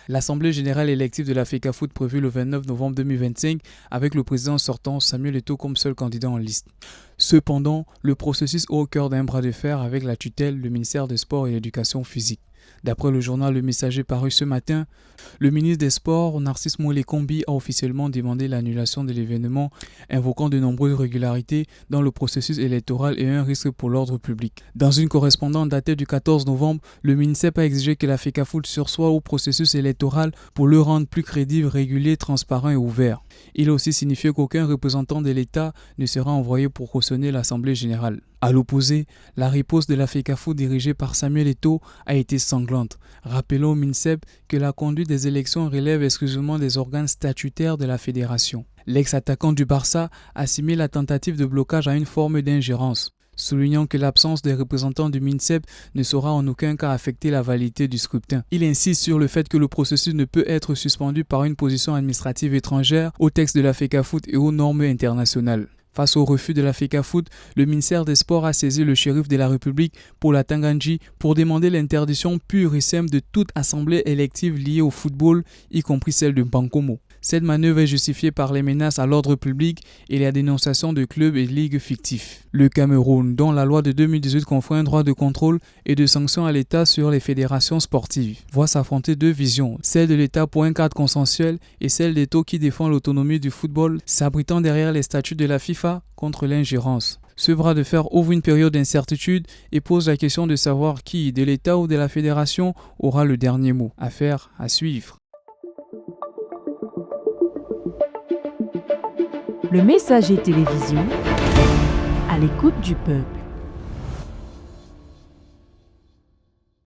L'Assemblée générale élective de la FECAFOOT prévue le 29 novembre 2025 avec le président sortant Samuel Eto'o comme seul candidat en liste. Cependant, le processus est au cœur d'un bras de fer avec la tutelle, le ministère des Sports et de l'Éducation physique. D'après le journal Le Messager paru ce matin, le ministre des Sports, Narcisse Moulé-Kombi, a officiellement demandé l'annulation de l'événement, invoquant de nombreuses irrégularités dans le processus électoral et un risque pour l'ordre public. Dans une correspondance datée du 14 novembre, le ministère a exigé que la FECAFOOT sursoit au processus électoral pour le rendre plus crédible, régulier, transparent et ouvert. Il a aussi signifié qu'aucun représentant de l'État ne sera envoyé pour cautionner l'Assemblée générale. À l'opposé, la riposte de la FECAFOOT dirigée par Samuel Eto'o a été sanglante. Rappelons au MINSEP que la conduite des élections relève exclusivement des organes statutaires de la fédération. L'ex-attaquant du Barça assimile la tentative de blocage à une forme d'ingérence, soulignant que l'absence des représentants du MINSEP ne saura en aucun cas affecter la validité du scrutin. Il insiste sur le fait que le processus ne peut être suspendu par une position administrative étrangère au texte de la FECAFOOT et aux normes internationales. Face au refus de la FECAFOOT, le ministère des Sports a saisi le shérif de la République pour la Tangandji pour demander l'interdiction pure et simple de toute assemblée élective liée au football, y compris celle de Bankomo. Cette manœuvre est justifiée par les menaces à l'ordre public et la dénonciation de clubs et ligues fictifs. Le Cameroun, dont la loi de 2018 confère un droit de contrôle et de sanction à l'État sur les fédérations sportives, voit s'affronter deux visions, celle de l'État pour un cadre consensuel et celle d'Eto'o qui défend l'autonomie du football, s'abritant derrière les statuts de la FIFA contre l'ingérence. Ce bras de fer ouvre une période d'incertitude et pose la question de savoir qui, de l'État ou de la fédération, aura le dernier mot. Affaire à suivre. Le Messager télévision, à l'écoute du peuple.